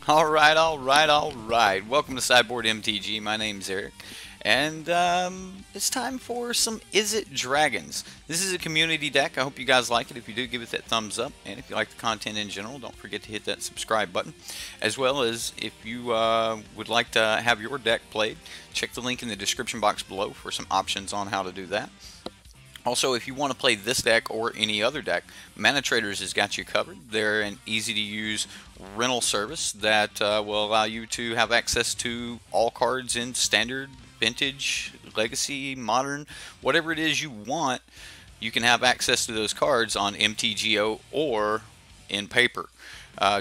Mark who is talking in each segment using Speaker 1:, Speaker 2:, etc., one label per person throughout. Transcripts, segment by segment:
Speaker 1: All right. Welcome to Sideboard MTG. My name's Eric, and it's time for some Izzet Dragons. This is a community deck. I hope you guys like it. If you do, give it that thumbs up, and if you like the content in general, don't forget to hit that subscribe button. As well as if you would like to have your deck played, check the link in the description box below for some options on how to do that. Also, if you want to play this deck or any other deck, Mana Traders has got you covered. They're an easy-to-use rental service that will allow you to have access to all cards in Standard, Vintage, Legacy, Modern, whatever it is you want. You can have access to those cards on MTGO or in paper.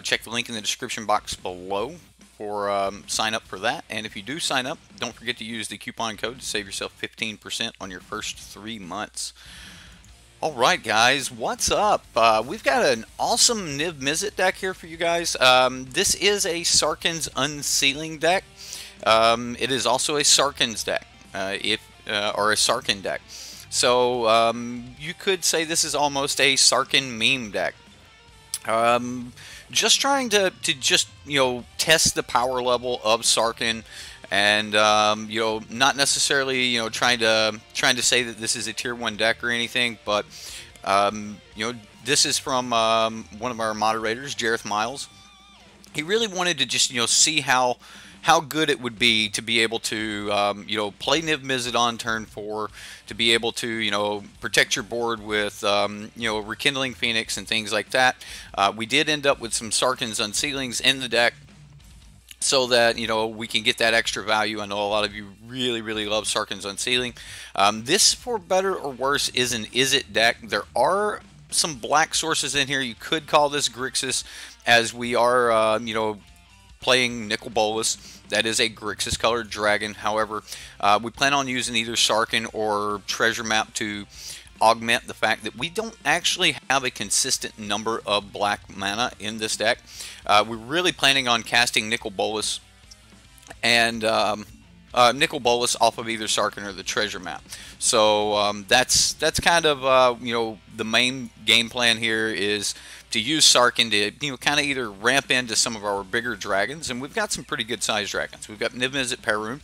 Speaker 1: Check the link in the description box below for sign up for that. And if you do sign up, don't forget to use the coupon code to save yourself 15% on your first 3 months. Alright guys, what's up? We've got an awesome niv-mizzet deck here for you guys. This is a Sarkhan's Unsealing deck. It is also a Sarkhan's deck, or a Sarkhan deck. So you could say this is almost a Sarkhan meme deck. Just trying to just, test the power level of Sarkhan, and not necessarily trying to say that this is a tier 1 deck or anything, but this is from one of our moderators, Jareth Miles. He really wanted to just see how good it would be to be able to play niv-mizzet on turn 4, to be able to protect your board with Rekindling Phoenix and things like that. We did end up with some Sarkhan's Unsealings in the deck, so that we can get that extra value. I know a lot of you really love Sarkhan's Unsealing. This, for better or worse, is an Izzet deck. There are some black sources in here. You could call this Grixis, as we are playing Nicol Bolas. That is a Grixis colored dragon. However, we plan on using either Sarkhan or Treasure Map to augment the fact that we don't actually have a consistent number of black mana in this deck. We're really planning on casting Nicol Bolas and Nicol Bolas off of either Sarkhan or the Treasure Map. So that's kind of the main game plan here, is to use Sarkhan to kind of either ramp into some of our bigger dragons, and we've got some pretty good sized dragons. We've got niv-mizzet Perun,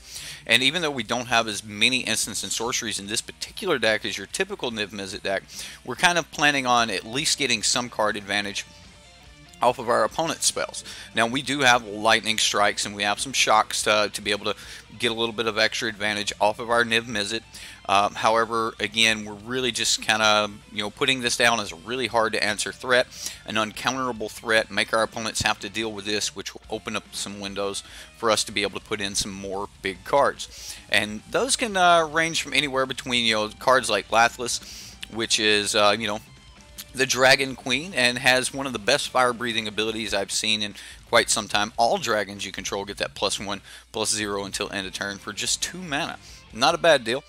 Speaker 1: and even though we don't have as many instants and sorceries in this particular deck as your typical niv-mizzet deck, we're kind of planning on at least getting some card advantage off of our opponent's spells. Now, we do have lightning strikes and we have some shocks to be able to get a little bit of extra advantage off of our niv-mizzet. However, again, we're really just kind of putting this down as a really hard to answer threat, an uncounterable threat, make our opponents have to deal with this, which will open up some windows for us to be able to put in some more big cards. And those can range from anywhere between cards like Lathless, which is the Dragon Queen, and has one of the best fire-breathing abilities I've seen in quite some time. All dragons you control get that +1/+0 until end of turn for just 2 mana. Not a bad deal.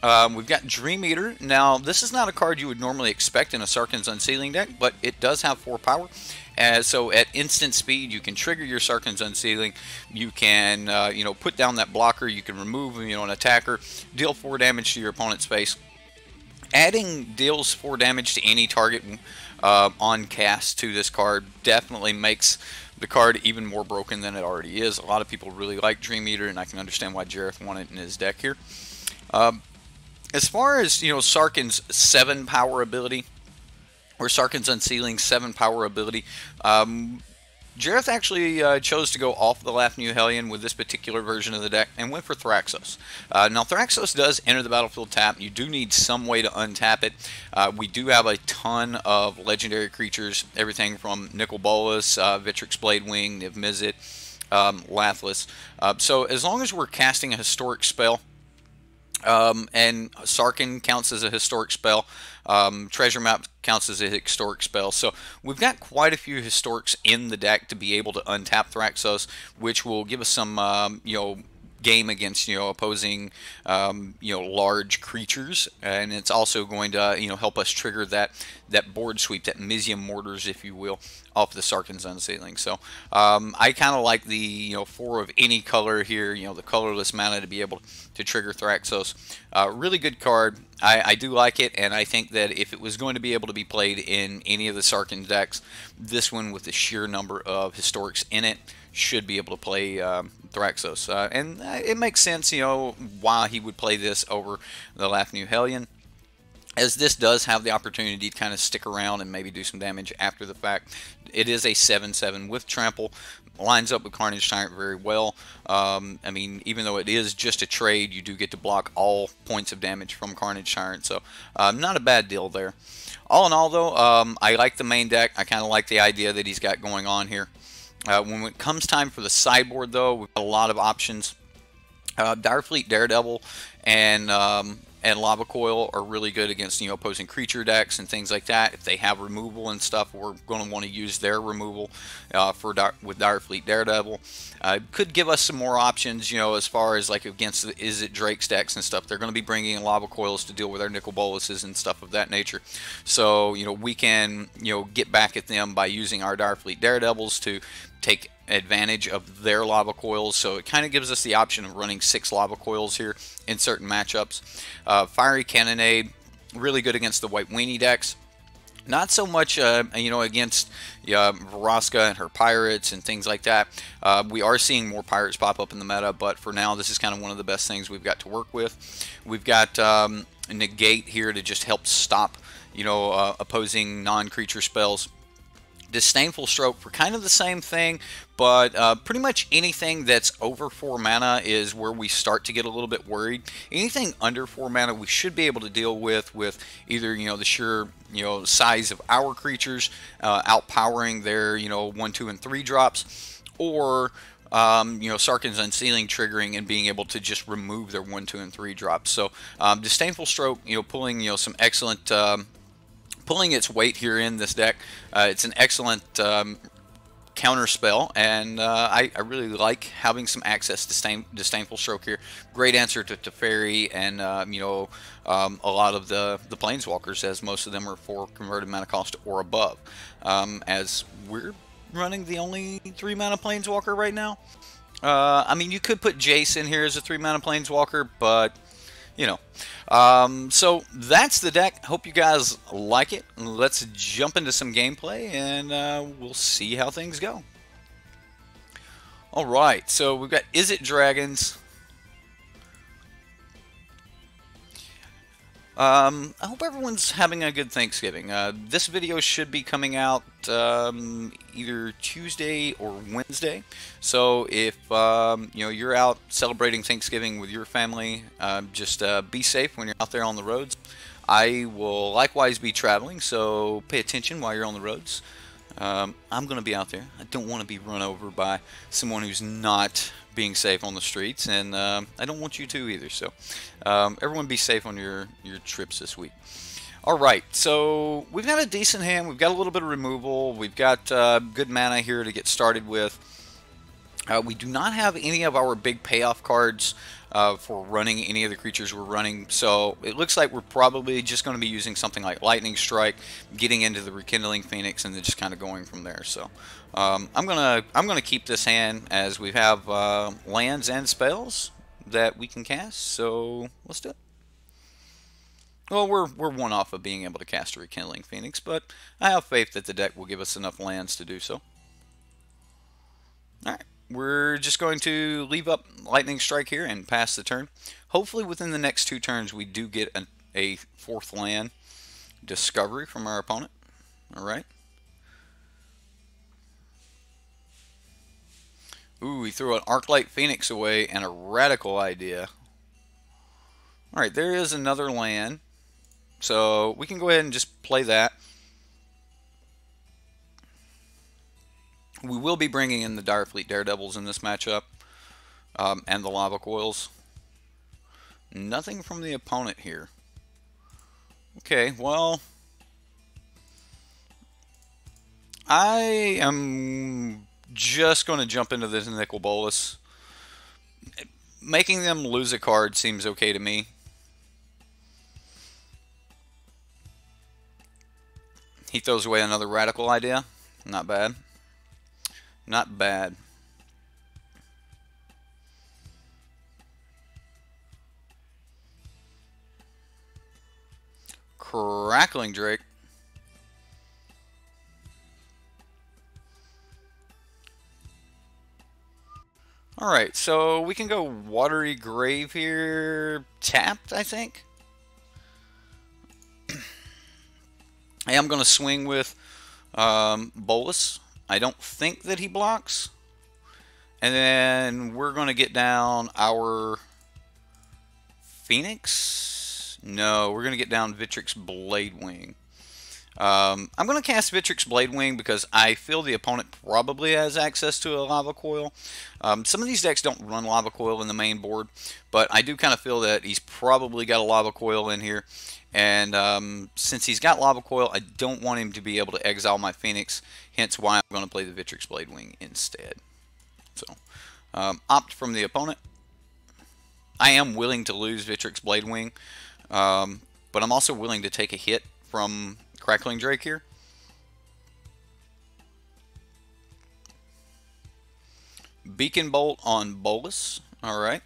Speaker 1: We've got Dream Eater. Now, this is not a card you would normally expect in a Sarkhan's Unsealing deck, but it does have 4 power. So at instant speed, you can trigger your Sarkhan's Unsealing. You can, put down that blocker. You can remove, an attacker, deal 4 damage to your opponent's face. Adding deals 4 damage to any target on cast to this card definitely makes the card even more broken than it already is. A lot of people really like Dream Eater, and I can understand why Jareth wanted it in his deck here. As far as Sarkhan's 7 power ability, or Sarkhan's Unsealing 7 power ability, Jareth actually chose to go off the Lafnu Hellion with this particular version of the deck and went for Thraxos. Now, Thraxos does enter the battlefield tapped. You do need some way to untap it. We do have a ton of legendary creatures, everything from Nicol Bolas, Victrix Bladewing, niv-mizzet, Lathless. So as long as we're casting a historic spell, and Sarkhan counts as a historic spell, Treasure Map counts as a historic spell. So we've got quite a few historics in the deck to be able to untap Thraxos, which will give us some, game against opposing large creatures, and it's also going to help us trigger that board sweep, that Mizium Mortars, if you will, off the Sarkhan's Unsealing. So I kind of like the 4 of any color here, the colorless mana to be able to trigger Thraxos. Really good card. I do like it, and I think that if it was going to be able to be played in any of the Sarkhan decks, this one with the sheer number of historics in it should be able to play Thraxos. And it makes sense, you know, why he would play this over the Lafnu Hellion, as this does have the opportunity to kind of stick around and maybe do some damage after the fact. It is a 7/7 with trample, lines up with Carnage Tyrant very well. I mean, even though it is just a trade, you do get to block all points of damage from Carnage Tyrant, so not a bad deal there. All in all, though, I like the main deck. I kind of like the idea that he's got going on here. When it comes time for the sideboard, though, we've got a lot of options. Direfleet Daredevil and Lava Coil are really good against, you know, opposing creature decks and things like that. If they have removal and stuff, we're going to want to use their removal with Direfleet Daredevil. Could give us some more options, you know, as far as like against the Izzet Dragons decks and stuff. They're going to be bringing in Lava Coils to deal with their Nicol Boluses and stuff of that nature. So, you know, we can, you know, get back at them by using our Direfleet Daredevils to take advantage of their Lava Coils. So it kind of gives us the option of running 6 Lava Coils here in certain matchups. Fiery Cannonade, really good against the White Weenie decks. Not so much, you know, against Vraska and her pirates and things like that. We are seeing more pirates pop up in the meta, but for now, this is kind of one of the best things we've got to work with. We've got Negate here to just help stop, you know, opposing non-creature spells. Disdainful Stroke for kind of the same thing, but pretty much anything that's over 4 mana is where we start to get a little bit worried. Anything under 4 mana we should be able to deal with either, you know, the sheer, you know, size of our creatures outpowering their, you know, 1, 2, and 3 drops, or you know, Sarkhan's Unsealing triggering and being able to just remove their 1, 2, and 3 drops. So Disdainful Stroke, you know, pulling, you know, some excellent pulling its weight here in this deck. It's an excellent counter spell, and I really like having some access to Disdainful Stroke here. Great answer to Teferi and you know, a lot of the Planeswalkers, as most of them are 4 converted mana cost or above. As we're running the only 3 mana Planeswalker right now. I mean, you could put Jace in here as a 3 mana Planeswalker, but you know. So that's the deck. Hope you guys like it. Let's jump into some gameplay, and we'll see how things go. Alright, so we've got Izzet Dragons. I hope everyone's having a good Thanksgiving. This video should be coming out either Tuesday or Wednesday. So if you know, you're out celebrating Thanksgiving with your family, just be safe when you're out there on the roads. I will likewise be traveling, so pay attention while you're on the roads. I'm going to be out there. I don't want to be run over by someone who's not being safe on the streets, and I don't want you to either. So everyone be safe on your trips this week. Alright, so we've got a decent hand. We've got a little bit of removal. We've got good mana here to get started with. We do not have any of our big payoff cards for running any of the creatures we're running, so it looks like we're probably just going to be using something like Lightning Strike, getting into the Rekindling Phoenix, and then just kind of going from there. So I'm gonna keep this hand, as we have lands and spells that we can cast. So let's do it. Well, we're one off of being able to cast a Rekindling Phoenix, but I have faith that the deck will give us enough lands to do so. All right. We're just going to leave up Lightning Strike here and pass the turn. Hopefully within the next 2 turns we do get a 4th land discovery from our opponent. Alright. Ooh, he threw an Arclight Phoenix away and a Radical Idea. Alright, there is another land. So we can go ahead and just play that. We will be bringing in the Direfleet Daredevils in this matchup, and the Lava Coils. Nothing from the opponent here. Okay, well, I am just going to jump into this Nicol Bolus. Making them lose a card seems okay to me. He throws away another Radical Idea. Not bad. Not bad. Crackling Drake. Alright, so we can go Watery Grave here. Tapped, I think. I am going to swing with Bolus. I don't think that he blocks. And then we're going to get down our Phoenix. No, we're going to get down Vitrix Bladewing. I'm going to cast Vitrix Bladewing because I feel the opponent probably has access to a Lava Coil. Some of these decks don't run Lava Coil in the main board, but I do kind of feel that he's probably got a Lava Coil in here. And since he's got Lava Coil, I don't want him to be able to exile my Phoenix, hence why I'm going to play the Vitrix Bladewing instead. So, opt from the opponent. I am willing to lose Vitrix Bladewing, but I'm also willing to take a hit from Crackling Drake here. Beacon Bolt on Bolus. Alright.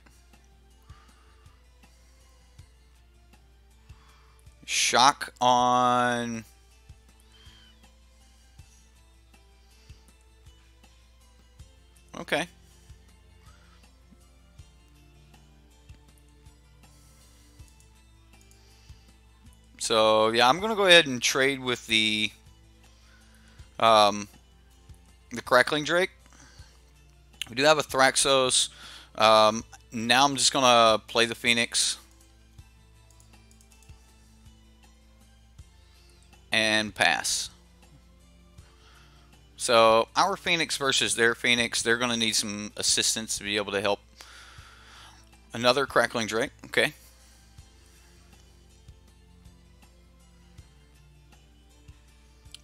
Speaker 1: Shock on... Okay. So, yeah, I'm going to go ahead and trade with the Crackling Drake. We do have a Thraxos. Now I'm just going to play the Phoenix. And pass. So, our Phoenix versus their Phoenix, they're going to need some assistance to be able to help another Crackling Drake. Okay.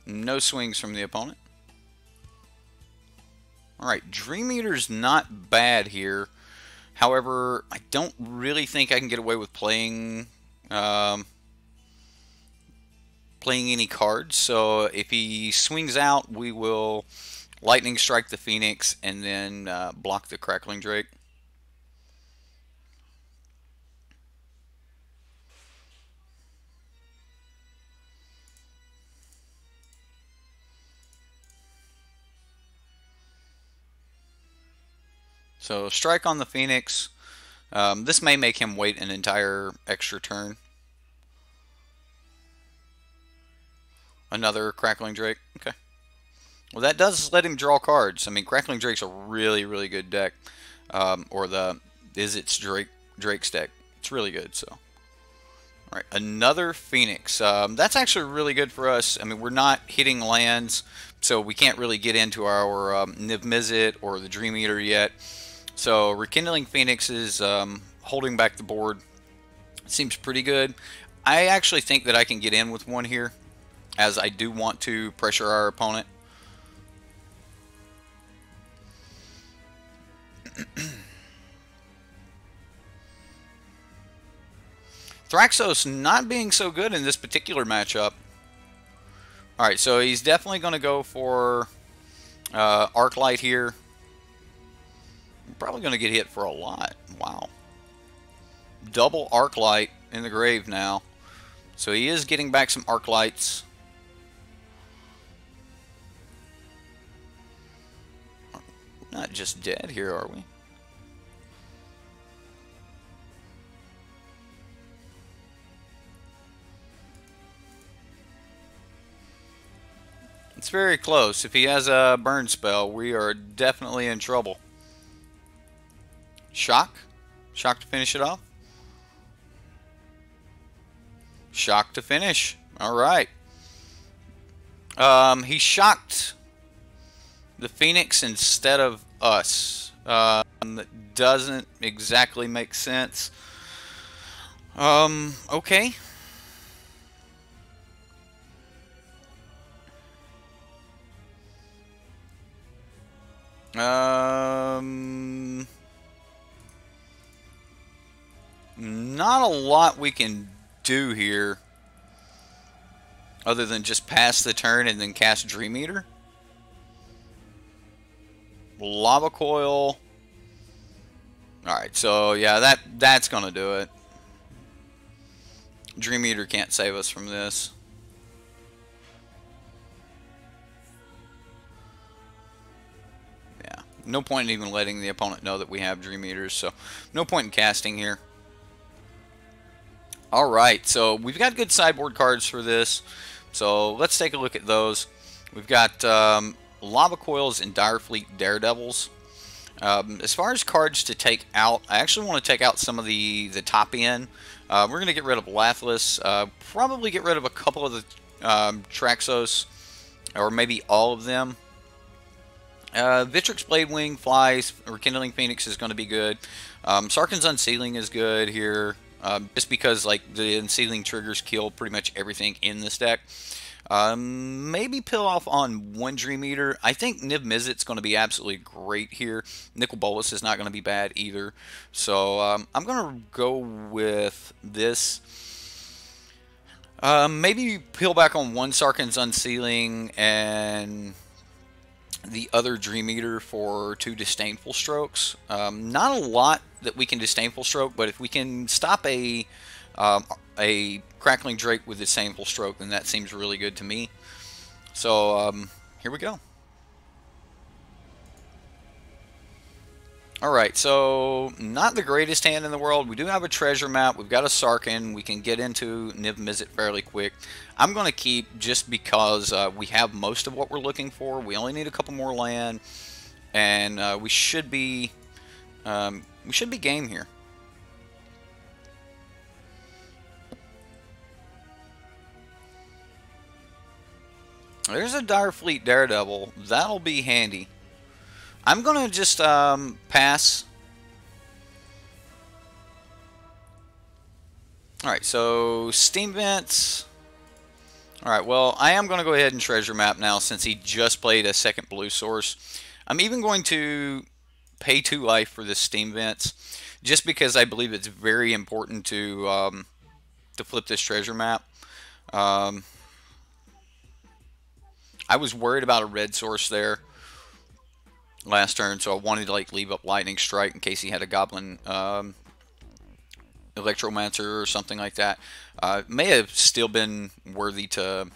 Speaker 1: No swings from the opponent. Alright, Dream Eater's not bad here. However, I don't really think I can get away with playing any cards. So if he swings out, we will Lightning Strike the Phoenix and then block the Crackling Drake. So strike on the Phoenix. This may make him wait an entire extra turn. Another Crackling Drake. Okay. Well, that does let him draw cards. I mean, Crackling Drake's a really, really good deck. Or the Izzet Drake's deck. It's really good. So, all right, another Phoenix. That's actually really good for us. I mean, we're not hitting lands, so we can't really get into our niv-mizzet or the Dream Eater yet. So Rekindling Phoenix is holding back the board. Seems pretty good. I actually think that I can get in with one here, as I do want to pressure our opponent. Thraxos not being so good in this particular matchup. Alright, so he's definitely going to go for Arclight here. Probably going to get hit for a lot. Wow. Double Arclight in the grave now. So he is getting back some Arclights. Not just dead here, are we? It's very close. If he has a burn spell, we are definitely in trouble. Shock? Shock to finish it off? Shock to finish. Alright. He shocked the Phoenix instead of us. That doesn't exactly make sense. Okay. Not a lot we can do here other than just pass the turn and then cast Dream Eater. Lava Coil. Alright, so yeah, that's gonna do it. Dream Eater can't save us from this. Yeah, no point in even letting the opponent know that we have Dream Eaters, so no point in casting here. Alright, so we've got good sideboard cards for this, so let's take a look at those. We've got Lava Coils and Direfleet Daredevils. As far as cards to take out, I actually want to take out some of the top end. We're going to get rid of Lathless, probably get rid of a couple of the Traxos, or maybe all of them. Vitrix Bladewing, Flies, Rekindling Phoenix is going to be good. Sarkhan's Unsealing is good here, just because like the Unsealing triggers kill pretty much everything in this deck. Maybe pill off on one Dream Eater. I think niv-mizzet's going to be absolutely great here. Nicol Bolas is not going to be bad either. So I'm going to go with this. Maybe peel back on one Sarkhan's Unsealing and the other Dream Eater for 2 Disdainful Strokes. Not a lot that we can Disdainful Stroke, but if we can stop a Crackling Drake with Disdainful Stroke, then that seems really good to me. So here we go. Alright, so not the greatest hand in the world. We do have a treasure map. We've got a Sarkhan. We can get into niv-mizzet fairly quick. I'm going to keep just because we have most of what we're looking for. We only need a couple more land, and we should be game here. There's a Direfleet Daredevil. That'll be handy. I'm going to just pass. Alright, so Steam Vents. Alright, well, I am going to go ahead and treasure map now since he just played a second blue source. I'm even going to pay 2 life for this Steam Vents just because I believe it's very important to flip this treasure map. I was worried about a red source there last turn, so I wanted to like leave up Lightning Strike in case he had a Goblin Electromancer or something like that. May have still been worthy to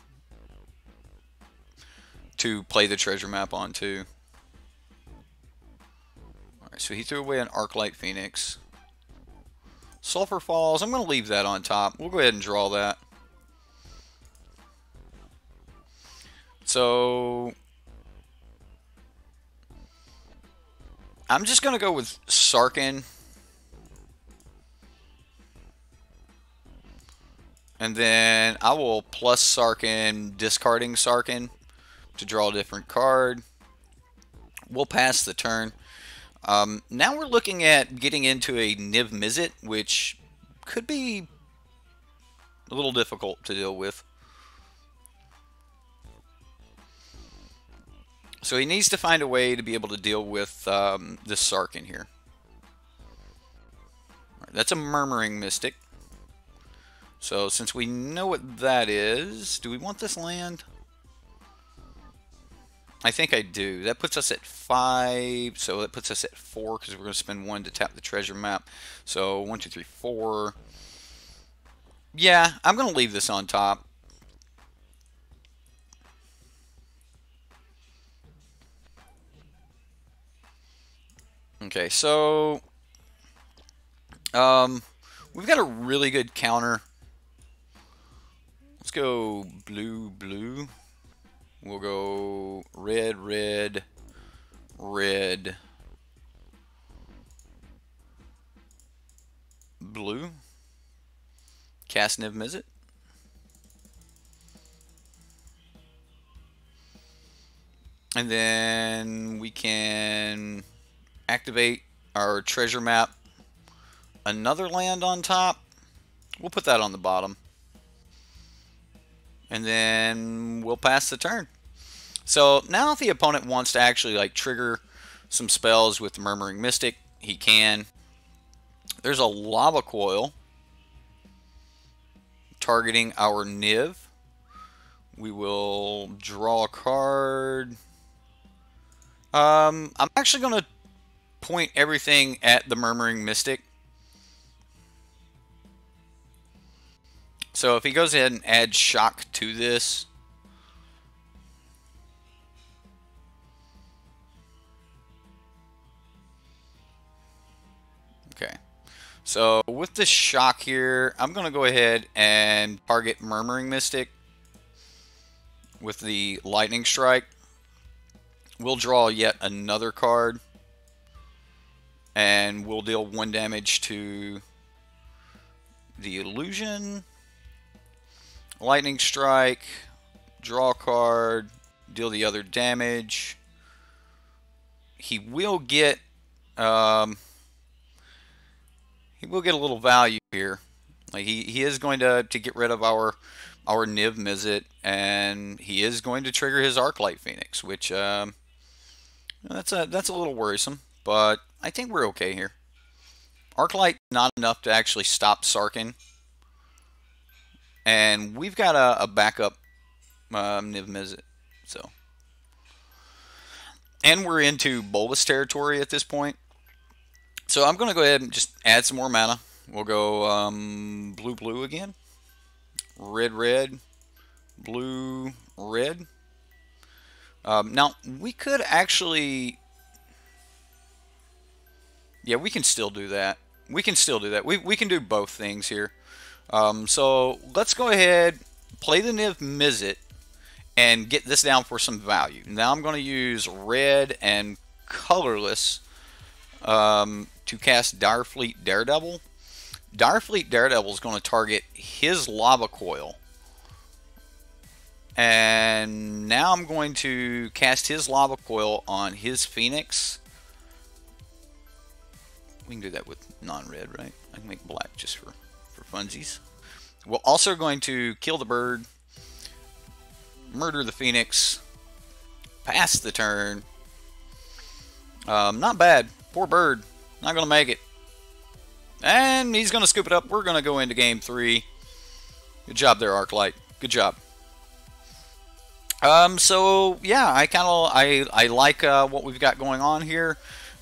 Speaker 1: play the treasure map on too. Alright, so he threw away an Arclight Phoenix. Sulfur Falls, I'm going to leave that on top. We'll go ahead and draw that. So I'm just going to go with Sarkhan. And then I will plus Sarkhan, discarding Sarkhan to draw a different card. We'll pass the turn. Now we're looking at getting into a niv-mizzet, which could be a little difficult to deal with. So he needs to find a way to be able to deal with this Sarkhan here. Right, that's a Murmuring Mystic. So since we know what that is, do we want this land? I think I do. That puts us at 5, so that puts us at 4 because we're going to spend 1 to tap the treasure map. So 1, 2, 3, 4. Yeah, I'm going to leave this on top. Okay, so we've got a really good counter. Let's go blue, blue. We'll go red, red, red, blue. Cast niv-mizzet. And then we can activate our treasure map. Another land on top. We'll put that on the bottom. And then we'll pass the turn. So now if the opponent wants to actually like trigger some spells with the Murmuring Mystic, he can. There's a Lava Coil targeting our Niv. We will draw a card. I'm actually going to point everything at the Murmuring Mystic. So if he goes ahead and adds shock to this, okay. So with the shock here, I'm going to go ahead and target Murmuring Mystic with the Lightning Strike. We'll draw yet another card, and we'll deal 1 damage to the Illusion. Lightning Strike, draw a card, deal the other damage. He will get a little value here. Like he is going to get rid of our niv-mizzet, and he is going to trigger his Arclight Phoenix, which that's a little worrisome, but I think we're okay here. Arclight not enough to actually stop Sarkhan, and we've got a backup niv-mizzet, so. And we're into Bulbous territory at this point. So I'm going to go ahead and just add some more mana. We'll go blue, blue again. Red, red. Blue, red. Now, we could actually... Yeah, we can still do that. We can still do that. We can do both things here. So let's go ahead, play the niv-mizzet, and get this down for some value. Now I'm going to use red and colorless to cast Direfleet Daredevil. Direfleet Daredevil is going to target his Lava Coil. And now I'm going to cast his Lava Coil on his Phoenix. We can do that with non-red, right? I can make black just for funsies. We're also going to kill the bird, murder the Phoenix, pass the turn. Not bad. Poor bird. Not going to make it. And he's going to scoop it up. We're going to go into game 3. Good job there, Arclight. Good job. So yeah, I like what we've got going on here.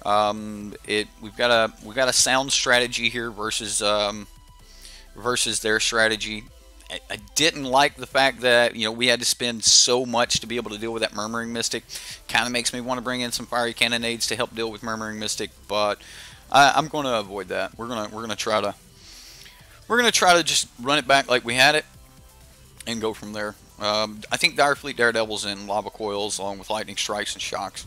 Speaker 1: We've got a sound strategy here versus their strategy. I didn't like the fact that we had to spend so much to be able to deal with that Murmuring Mystic. Kind of makes me want to bring in some Fiery Cannonades to help deal with Murmuring Mystic, but I'm going to avoid that. We're gonna try to just run it back like we had it and go from there. I think Direfleet Daredevils and Lava Coils, along with Lightning Strikes and Shocks,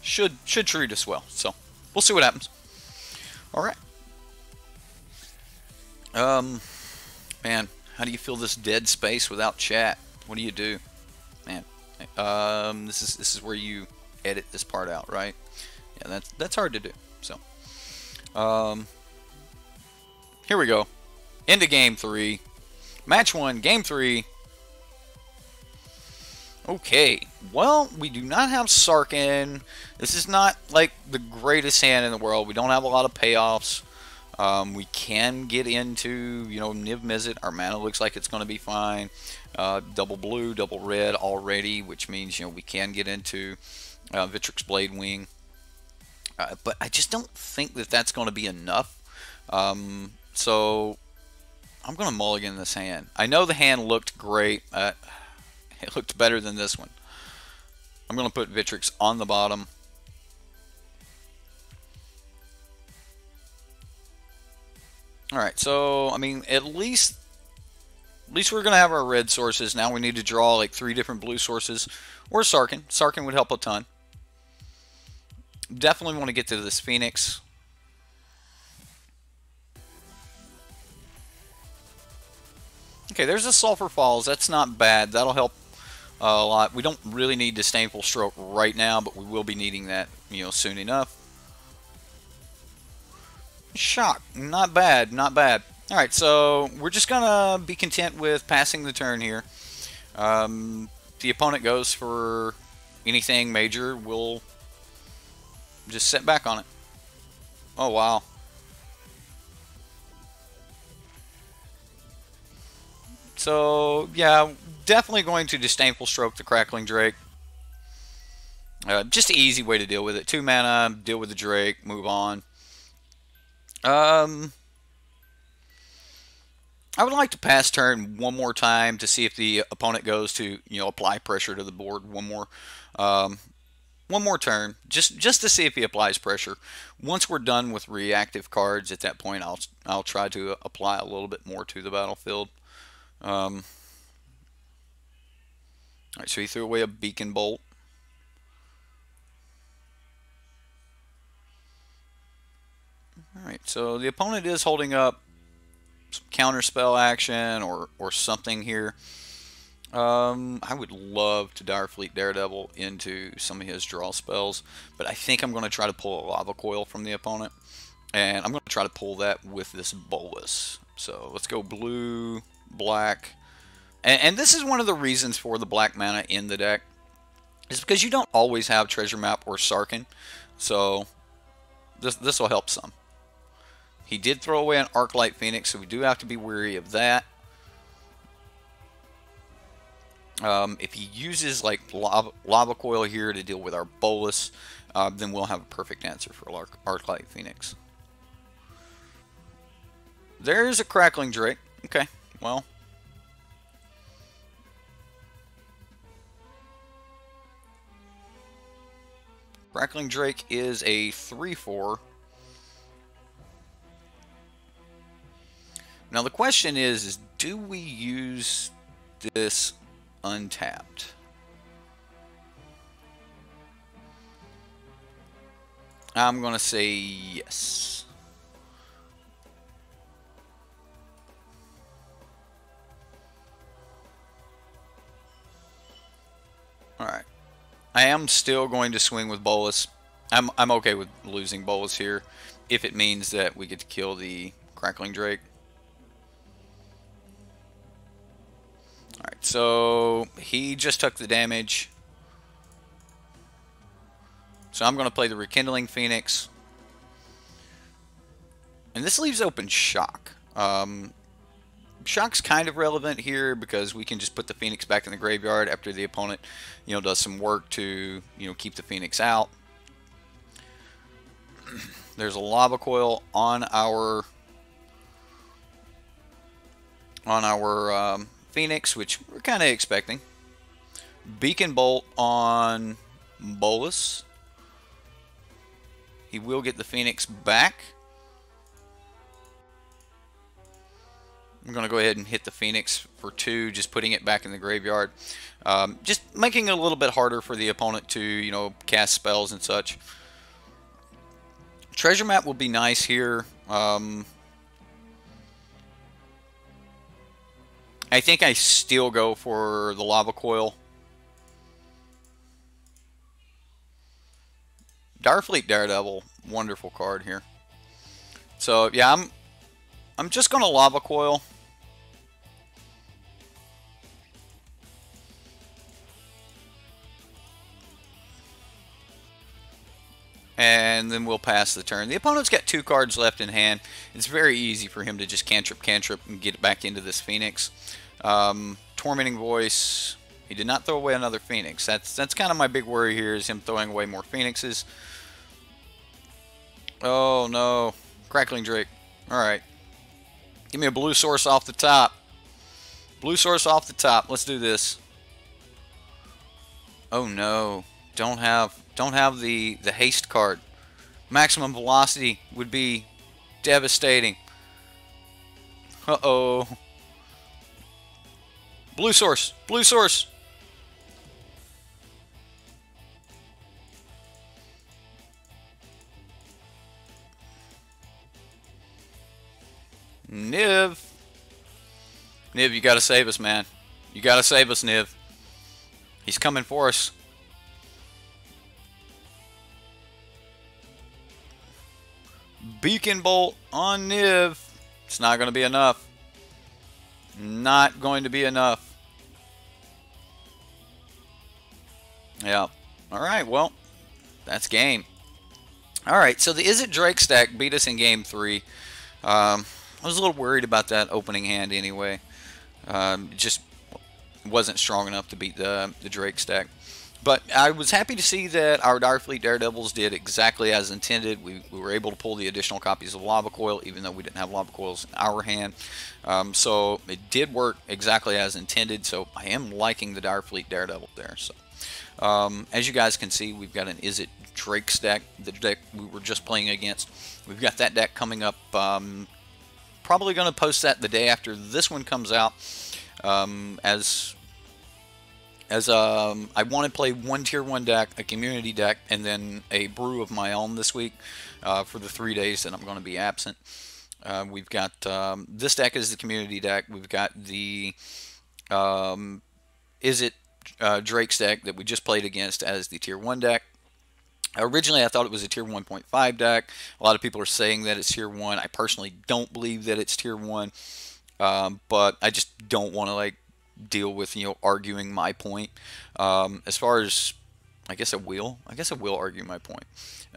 Speaker 1: should treat us well. So we'll see what happens. All right. Man, how do you fill this dead space without chat? What do you do, man? This is where you edit this part out, right? Yeah, that's hard to do. So, here we go. Into game 3, match 1, game 3. Okay, well, we do not have Sarkhan. This is not like the greatest hand in the world. We don't have a lot of payoffs. We can get into, niv-mizzet. Our mana looks like it's going to be fine. Double blue, double red already, which means, we can get into Victrix Blade Wing. But I just don't think that that's going to be enough. So I'm going to mulligan this hand. I know the hand looked great. It looked better than this one. I'm going to put Victrix on the bottom. Alright, so, I mean, at least we're going to have our red sources. Now we need to draw like 3 different blue sources. Or Sarkhan. Sarkhan would help a ton. Definitely want to get to this Phoenix. Okay, there's a Sulphur Falls. That's not bad. That'll help a lot. We don't really need Disdainful Stroke right now, but we will be needing that, soon enough. Shock. Not bad. Not bad. Alright, so we're just going to be content with passing the turn here. If the opponent goes for anything major, we'll just sit back on it. Oh, wow. So, yeah, definitely going to Disdainful Stroke the Crackling Drake. Just an easy way to deal with it. 2 mana, deal with the Drake, move on. I would like to pass turn one more time to see if the opponent goes to, apply pressure to the board um, one more turn, just to see if he applies pressure. Once we're done with reactive cards, at that point, I'll try to apply a little bit more to the battlefield. All right, so he threw away a beacon bolt. All right, so the opponent is holding up some counter spell action or something here. I would love to Direfleet Daredevil into some of his draw spells, but I think I'm going to try to pull a Lava Coil from the opponent, and I'm going to try to pull that with this Bolus. So let's go blue, black, and this is one of the reasons for the black mana in the deck, is because you don't always have Treasure Map or Sarkhan, so this will help some. He did throw away an Arclight Phoenix, so we do have to be wary of that. If he uses like lava Coil here to deal with our Bolus, then we'll have a perfect answer for Arclight Phoenix. There's a Crackling Drake. Okay, well. Crackling Drake is a 3/4. Now the question is do we use this untapped? I'm going to say yes. Alright. I am still going to swing with Bolus. I'm okay with losing Bolus here if it means that we get to kill the Crackling Drake. Alright, so he just took the damage. So I'm going to play the Rekindling Phoenix. And this leaves open Shock. Shock's kind of relevant here because we can just put the Phoenix back in the graveyard after the opponent, does some work to, keep the Phoenix out. There's a Lava Coil on our Phoenix, which we're kind of expecting. Beacon Bolt on Bolus. He will get the Phoenix back. I'm going to go ahead and hit the Phoenix for 2, just putting it back in the graveyard. Just making it a little bit harder for the opponent to, cast spells and such. Treasure Map will be nice here. I think I still go for the Lava Coil. Direfleet Daredevil, wonderful card here. So yeah, I'm just gonna Lava Coil. And then we'll pass the turn. The opponent's got 2 cards left in hand. It's very easy for him to just cantrip and get it back into this Phoenix. Tormenting Voice. He did not throw away another Phoenix. That's kind of my big worry here, is him throwing away more Phoenixes. Oh no. Crackling Drake. Alright. Give me a blue source off the top. Blue source off the top. Let's do this. Oh no. Don't have the haste card. Maximum velocity would be devastating. Uh-oh. Blue source. Blue source. Niv. Niv, you gotta save us, man. You gotta save us, Niv. He's coming for us. Beacon Bolt on Niv. It's not going to be enough. Not going to be enough. Yeah. Alright, well, that's game. Alright, so the Izzet Drake stack beat us in game 3. I was a little worried about that opening hand anyway. It just wasn't strong enough to beat the Drake stack. But I was happy to see that our Direfleet Daredevils did exactly as intended. We were able to pull the additional copies of Lava Coil, even though we didn't have Lava Coils in our hand. So it did work exactly as intended. So I am liking the Direfleet Daredevil there. So as you guys can see, we've got an Izzet Dragons deck, the deck we were just playing against. We've got that deck coming up. Probably going to post that the day after this one comes out. I want to play one tier 1 deck, a community deck, and then a brew of my own this week for the 3 days that I'm going to be absent. We've got this deck is the community deck. We've got the Izzet Dragons deck that we just played against as the tier 1 deck. Originally, I thought it was a tier 1.5 deck. A lot of people are saying that it's tier 1. I personally don't believe that it's tier 1, but I just don't want to like deal with arguing my point. As far as I guess I will argue my point.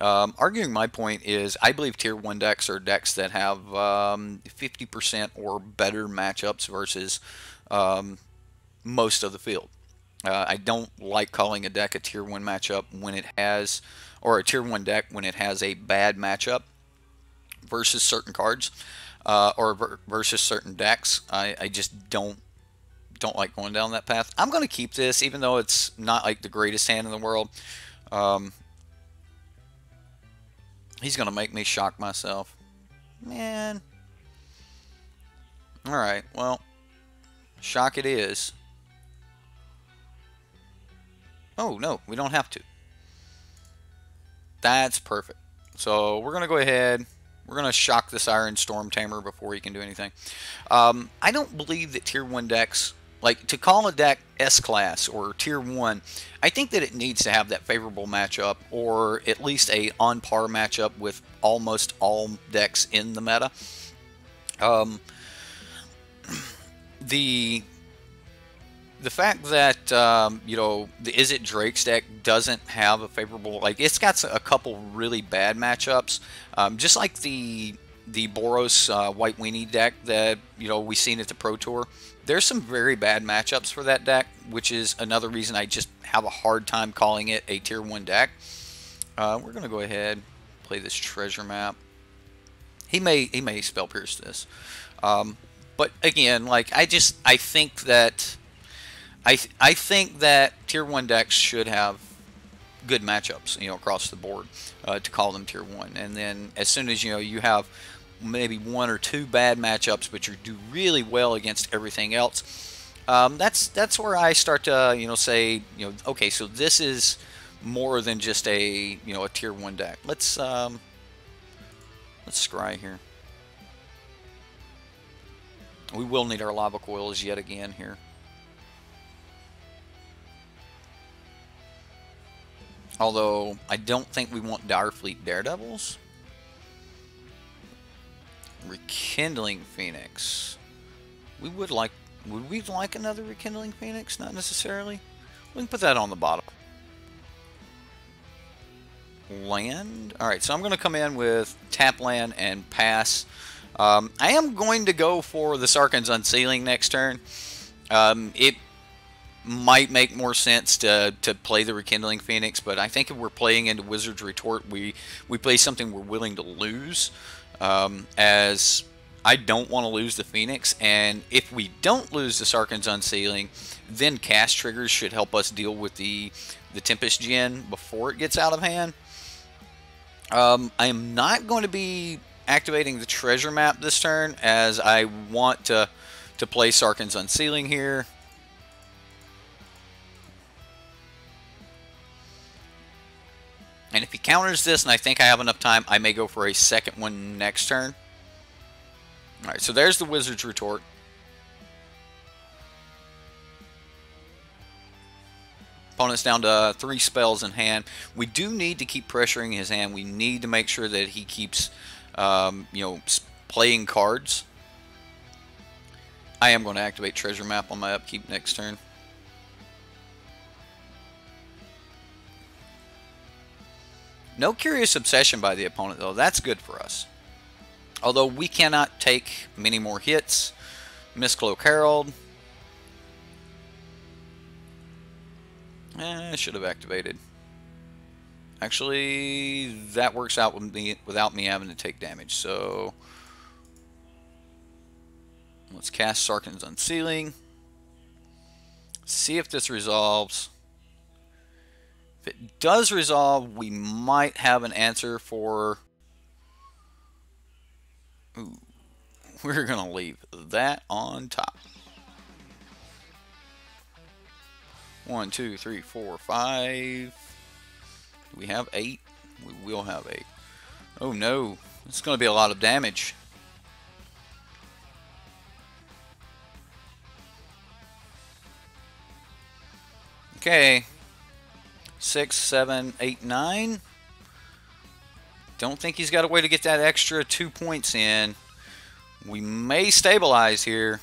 Speaker 1: Arguing my point is I believe tier 1 decks are decks that have 50% or better matchups versus most of the field. I don't like calling a deck a tier 1 matchup when it has, or a tier 1 deck when it has a bad matchup versus certain cards or versus certain decks. I just don't like going down that path. I'm going to keep this, even though it's not like the greatest hand in the world. He's going to make me shock myself. Man. Alright, well, shock it is. Oh, no, we don't have to. That's perfect. So we're going to go ahead. We're going to shock this Iron Storm Tamer before he can do anything. I don't believe that tier 1 decks, like to call a deck S-Class or tier 1, I think that it needs to have that favorable matchup or at least a on-par matchup with almost all decks in the meta. The fact that, the Izzet Dragons deck doesn't have a favorable, like, it's got a couple really bad matchups, just like the Boros White Weenie deck that, we've seen at the Pro Tour. There's some very bad matchups for that deck, which is another reason I just have a hard time calling it a tier 1 deck. We're going to go ahead, play this treasure map. He may spell pierce this. But again, like, I think that I think that tier 1 decks should have good matchups, across the board to call them tier 1. And then as soon as you have maybe 1 or 2 bad matchups, but you do really well against everything else, that's where I start to say okay, so this is more than just a a tier 1 deck. Let's scry here. We will need our lava coils yet again here. Although, I don't think we want Direfleet Daredevils. Rekindling Phoenix. Would we like another Rekindling Phoenix? Not necessarily. We can put that on the bottom. Land. Alright, so I'm going to come in with tap land and pass. I am going to go for the Sarkhan's Unsealing next turn. It might make more sense to play the Rekindling Phoenix, but I think if we're playing into Wizard's Retort, we play something we're willing to lose, as I don't want to lose the Phoenix, and if we don't lose the Sarkhan's Unsealing, then cast triggers should help us deal with the Tempest Gen before it gets out of hand. I am not going to be activating the treasure map this turn, as I want to play Sarkhan's Unsealing here. And if he counters this, and I think I have enough time, I may go for a second one next turn. Alright, so there's the Wizard's Retort. Opponent's down to 3 spells in hand. We do need to keep pressuring his hand. We need to make sure that he keeps, playing cards. I am going to activate Treasure Map on my upkeep next turn. No Curious Obsession by the opponent, though. That's good for us. Although we cannot take many more hits. Mistcloak Herald. I should have activated. Actually, that works out with me, without me having to take damage. So let's cast Sarkhan's Unsealing. See if this resolves. If it does resolve, we might have an answer for... Ooh, we're going to leave that on top. 1, 2, 3, 4, 5. Do we have 8? We will have 8. Oh no, it's going to be a lot of damage. Okay. 6, 7, 8, 9. Don't think he's got a way to get that extra 2 points in. We may stabilize here.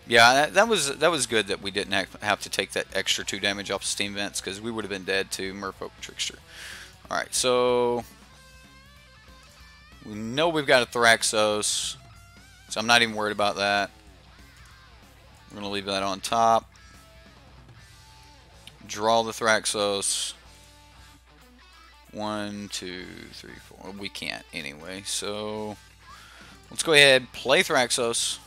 Speaker 1: Yeah, that was good that we didn't have to take that extra 2 damage off Steam Vents, because we would have been dead to Merfolk Trickster. Alright, so we know we've got a Thraxos, so I'm not even worried about that. We're going to leave that on top. Draw the Thraxos. 1, 2, 3, 4. We can't anyway, so let's go ahead, play Thraxos.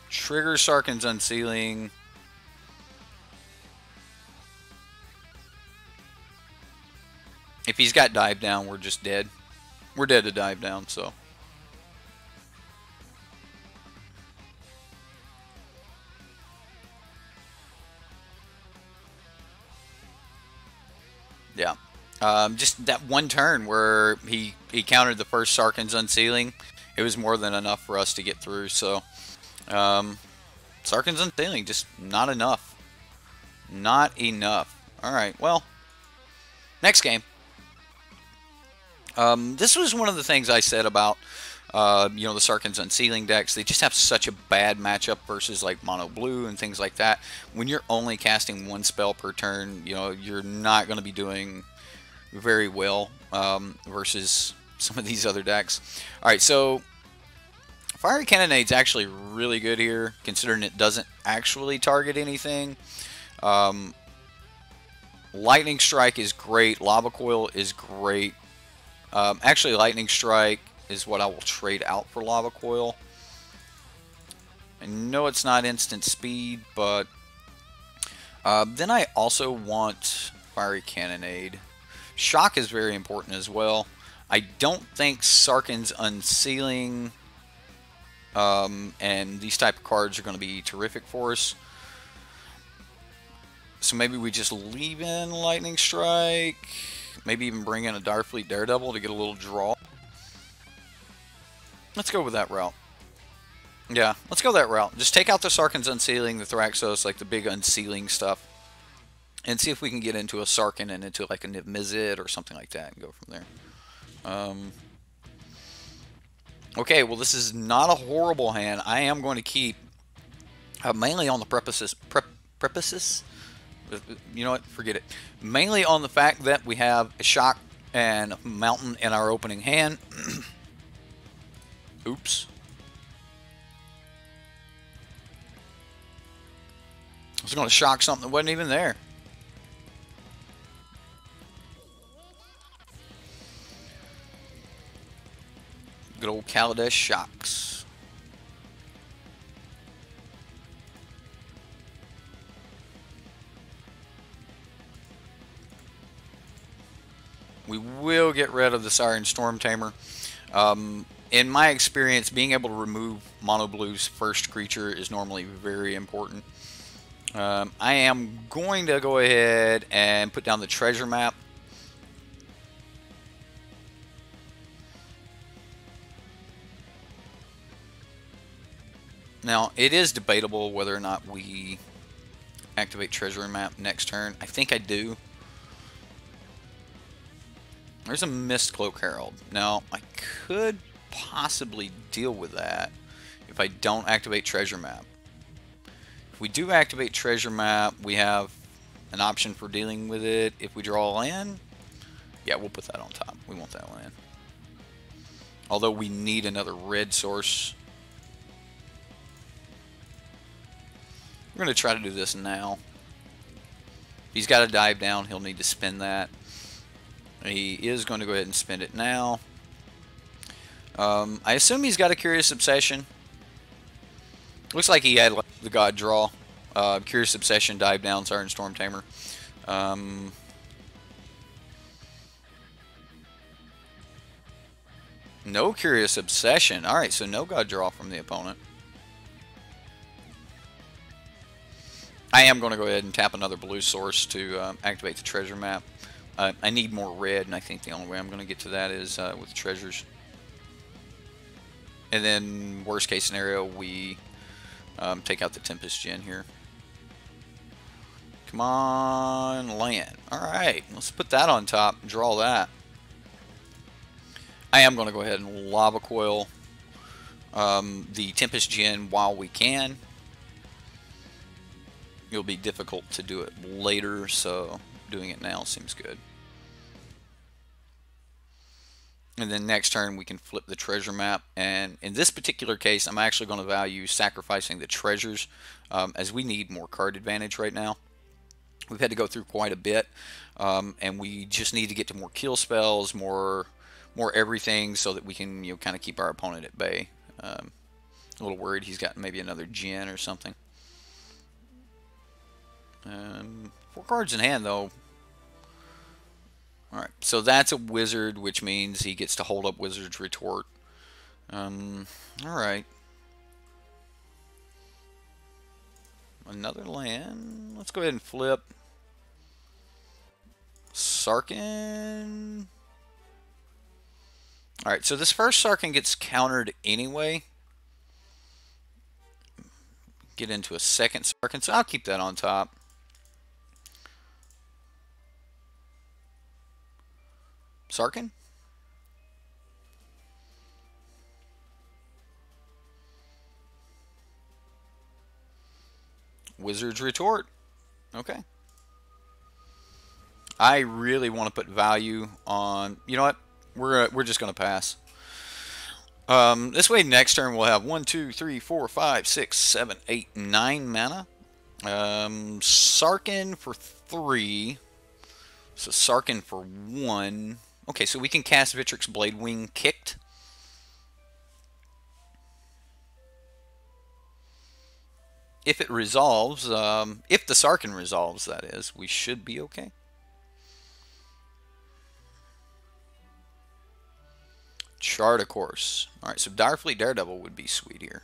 Speaker 1: Trigger Sarkhan's Unsealing. If he's got Dive Down, we're just dead. We're dead to Dive Down, so. Yeah. Just that one turn where he countered the first Sarkhan's Unsealing, it was more than enough for us to get through, so. Sarkhan's Unsealing, just not enough. Not enough. Alright, well, next game. This was one of the things I said about, you know, the Sarkhan's Unsealing decks. They just have such a bad matchup versus, like, Mono Blue and things like that. When you're only casting 1 spell per turn, you know, you're not going to be doing very well versus some of these other decks. Alright, so Fiery Cannonade's actually really good here, considering it doesn't actually target anything. Lightning Strike is great. Lava Coil is great. Actually, Lightning Strike is what I will trade out for Lava Coil. I know it's not instant speed, but then I also want Fiery Cannonade. Shock is very important as well. I don't think Sarkhan's Unsealing and these type of cards are going to be terrific for us. So maybe we just leave in Lightning Strike. Maybe even bring in a Darfleet Daredevil to get a little draw. Let's go with that route. Yeah, let's go that route. Just take out the Sarkhan's Unsealing, the Thraxos, like the big unsealing stuff, and see if we can get into a Sarkhan and into like a niv-mizzet or something like that and go from there. Okay, well, this is not a horrible hand. I am going to keep mainly on the prepuces. You know what? Forget it. Mainly on the fact that we have a Shock and a Mountain in our opening hand. Oops. I was going to shock something that wasn't even there. Good old Kaladesh Shocks. We will get rid of the Siren Storm Tamer. In my experience, being able to remove Mono Blue's first creature is normally very important. I am going to go ahead and put down the treasure map. Now, it is debatable whether or not we activate treasure map next turn. I think I do. There's a Mistcloak Herald. Now, I could possibly deal with that if I don't activate treasure map. If we do activate treasure map, we have an option for dealing with it. If we draw a land, yeah, we'll put that on top. We want that land. Although we need another red source. We're going to try to do this now. He's got to dive down. He'll need to spend that. He is going to go ahead and spend it now. I assume he's got a Curious Obsession. Looks like he had the God Draw. Curious Obsession, dive down, Siren Storm Tamer. No Curious Obsession. Alright, so no God Draw from the opponent. I am going to go ahead and tap another blue source to activate the treasure map. I need more red, and I think the only way I'm going to get to that is with treasures. And then, worst case scenario, we take out the Tempest Gen here. Come on, land. Alright, let's put that on top, draw that. I am going to go ahead and Lava Coil the Tempest Gen while we can. It'll be difficult to do it later, so doing it now seems good. And then next turn we can flip the treasure map, and in this particular case I'm actually going to value sacrificing the treasures as we need more card advantage right now. We've had to go through quite a bit, and we just need to get to more kill spells, more everything, so that we can, you know, kind of keep our opponent at bay. A little worried he's got maybe another Gen or something. 4 cards in hand though. Alright, so that's a wizard, which means he gets to hold up Wizard's Retort. Alright. Another land. Let's go ahead and flip. Sarkhan. Alright, so this first Sarkhan gets countered anyway. Get into a second Sarkhan, so I'll keep that on top. Sarkhan? Wizard's Retort. Okay. I really want to put value on... You know what? We're just going to pass. This way next turn we'll have 1, 2, 3, 4, 5, 6, 7, 8, 9 mana. Sarkhan for 3. So Sarkhan for 1. Okay, so we can cast Vitrix Bladewing kicked. If it resolves, if the Sarkhan resolves, that is, we should be okay. Chart a course. Alright, so Direfleet Daredevil would be sweet here.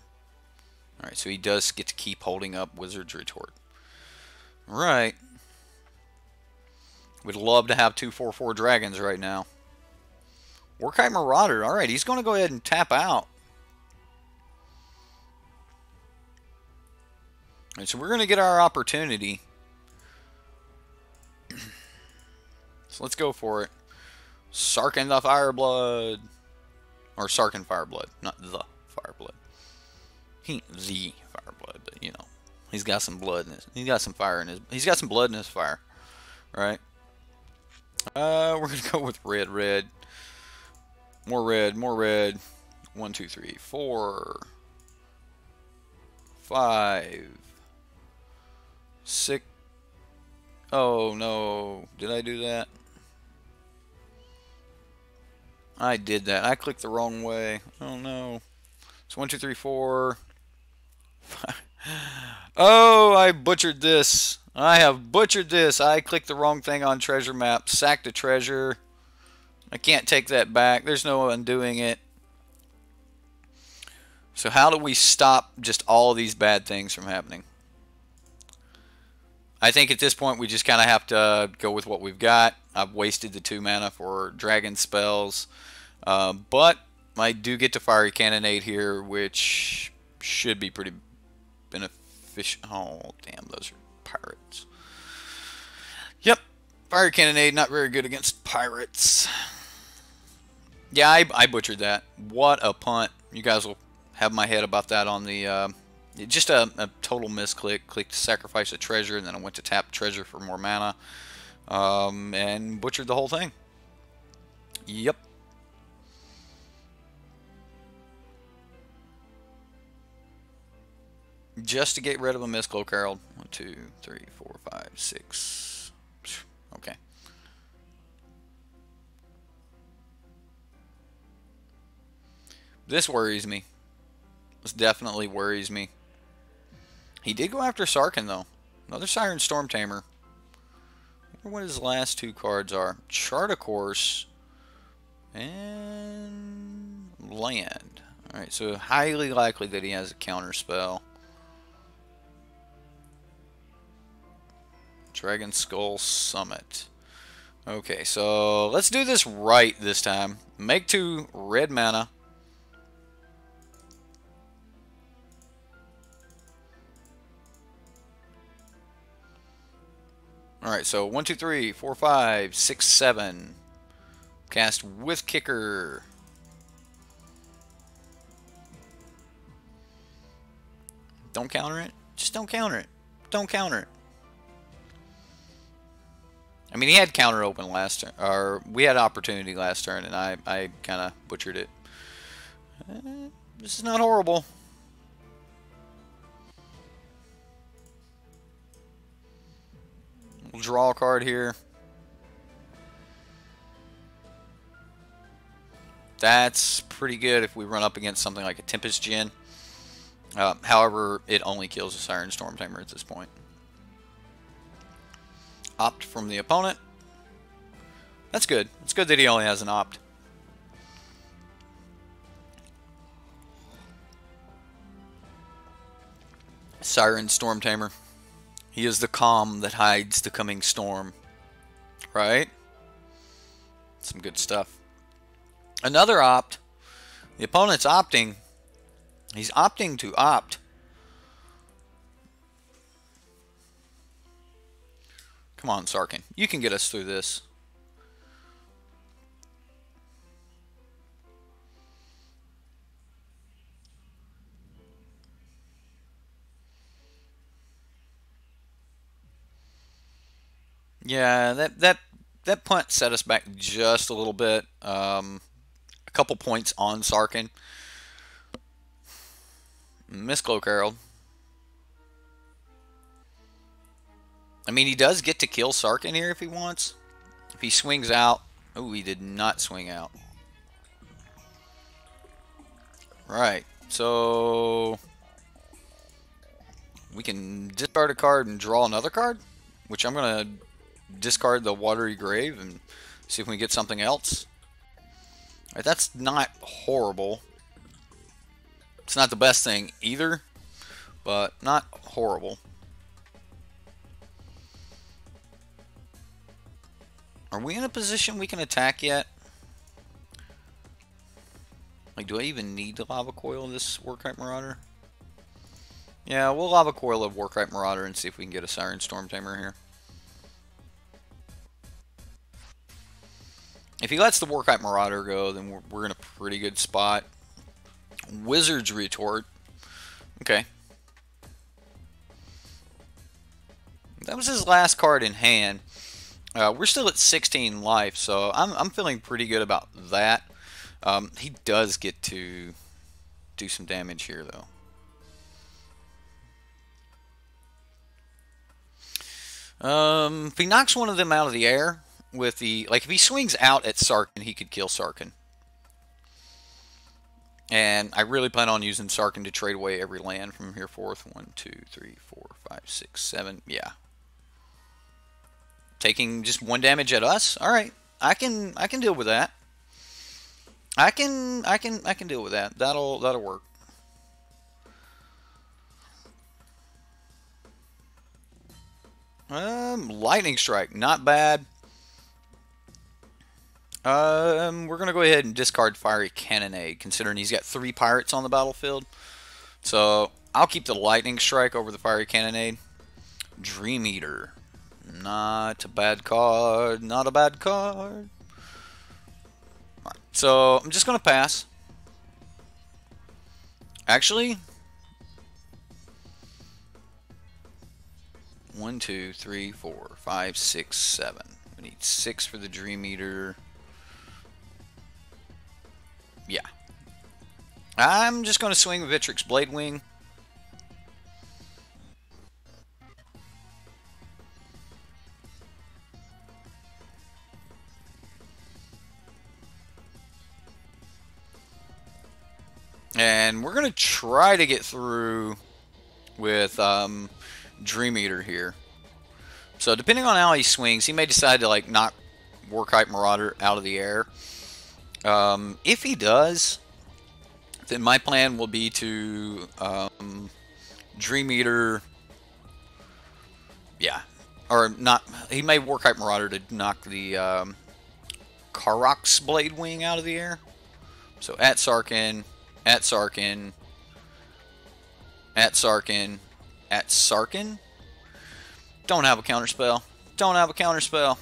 Speaker 1: Alright, so he does get to keep holding up Wizard's Retort. Alright. We'd love to have 2/4/4 dragons right now. Warkite Marauder. Alright, he's going to go ahead and tap out. Alright, so we're going to get our opportunity. So let's go for it. Sarkhan the Fireblood. Or Sarkhan Fireblood, not the Fireblood. He ain't the Fireblood, but you know, he's got some blood in his. He's got some fire in his. He's got some blood in his fire, right? We're gonna go with red, red. More red, more red. 1, 2, 3, 4, 5, 6. Oh no! Did I do that? I did that. I clicked the wrong way. Oh no. It's 1, 2, 3, 4. 5. Oh, I butchered this. I have butchered this. I clicked the wrong thing on treasure map. Sacked a treasure. I can't take that back. There's no undoing it. So how do we stop just all of these bad things from happening? I think at this point we just kind of have to go with what we've got. I've wasted the 2 mana for dragon spells. But I do get to Fiery Cannonade here, which should be pretty beneficial. Oh, damn, those are pirates. Yep, Fiery Cannonade, not very good against pirates. Yeah, I butchered that. What a punt. You guys will have my head about that on the... just a total misclick. Clicked to sacrifice a treasure, and then I went to tap treasure for more mana. And butchered the whole thing. Yep. just to get rid of a Mistcloak Herald. 1, 2, 3, 4, 5, 6. Okay. This worries me. This definitely worries me. He did go after Sarkhan, though. Another Siren Storm Tamer. I wonder what his last two cards are. Chart a Course and Land. Alright, so highly likely that he has a counter spell. Dragon Skull Summit. Okay, so let's do this right this time. Make 2 red mana. Alright, so 1, 2, 3, 4, 5, 6, 7. Cast with Kicker. Don't counter it. Just don't counter it. Don't counter it. I mean, he had counter open last turn, or we had opportunity last turn, and I kind of butchered it. This is not horrible. We'll draw a card here. That's pretty good if we run up against something like a Tempest Djinn. However, it only kills a Siren Storm Tamer at this point. Opt from the opponent. That's good. It's good that he only has an opt. Siren Storm Tamer. He is the calm that hides the coming storm. Right? Some good stuff. Another opt. The opponent's opting. He's opting to opt. Come on, Sarkhan. You can get us through this. Yeah, that punt set us back just a little bit. A couple points on Sarkhan. Mistcloak Herald. I mean, he does get to kill Sarkhan here if he wants. If he swings out. Oh, he did not swing out. Right. So we can discard a card and draw another card, which I'm going to discard the Watery Grave and see if we can get something else. Right, that's not horrible. It's not the best thing either, but not horrible. Are we in a position we can attack yet? Like, do I even need to Lava Coil this Warkite Marauder? Yeah, we'll Lava Coil a Warkite Marauder and see if we can get a Siren Storm Tamer here. If he lets the Warkite Marauder go, then we're in a pretty good spot. Wizard's Retort. Okay. That was his last card in hand. We're still at 16 life, so I'm feeling pretty good about that. He does get to do some damage here, though. If he knocks one of them out of the air with the... Like, if he swings out at Sarkhan, he could kill Sarkhan. And I really plan on using Sarkhan to trade away every land from here forth. 1, 2, 3, 4, 5, 6, 7. Yeah. Taking just 1 damage at us? Alright. I can deal with that. I can deal with that. That'll work. Lightning Strike, not bad. We're gonna go ahead and discard Fiery Cannonade, considering he's got 3 pirates on the battlefield. So I'll keep the Lightning Strike over the Fiery Cannonade. Dream Eater, not a bad card. Not a bad card. Alright, so I'm just gonna pass. Actually, 1, 2, 3, 4, 5, 6, 7. We need 6 for the Dream Eater. Yeah. I'm just going to swing Vitrix Blade Wing. we're going to try to get through with Dream Eater here. So depending on how he swings, he may decide to like knock Warkite Marauder out of the air. If he does, then my plan will be to Dream Eater. Yeah, or not. He may Warkite Marauder to knock the Karok's Blade Wing out of the air. So at Sarkhan, at Sarkhan, at Sarkhan, at Sarkhan. Don't have a counterspell. Don't have a counterspell.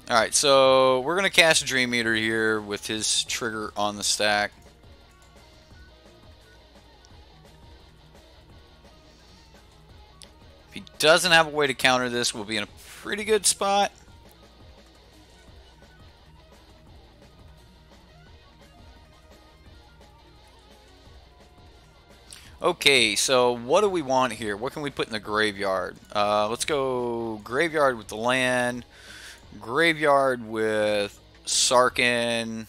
Speaker 1: Alright, so we're going to cast Dream Eater here with his trigger on the stack. If he doesn't have a way to counter this, we'll be in a pretty good spot. Okay, so what do we want here? What can we put in the graveyard? Let's go graveyard with the land. Graveyard with Sarkhan.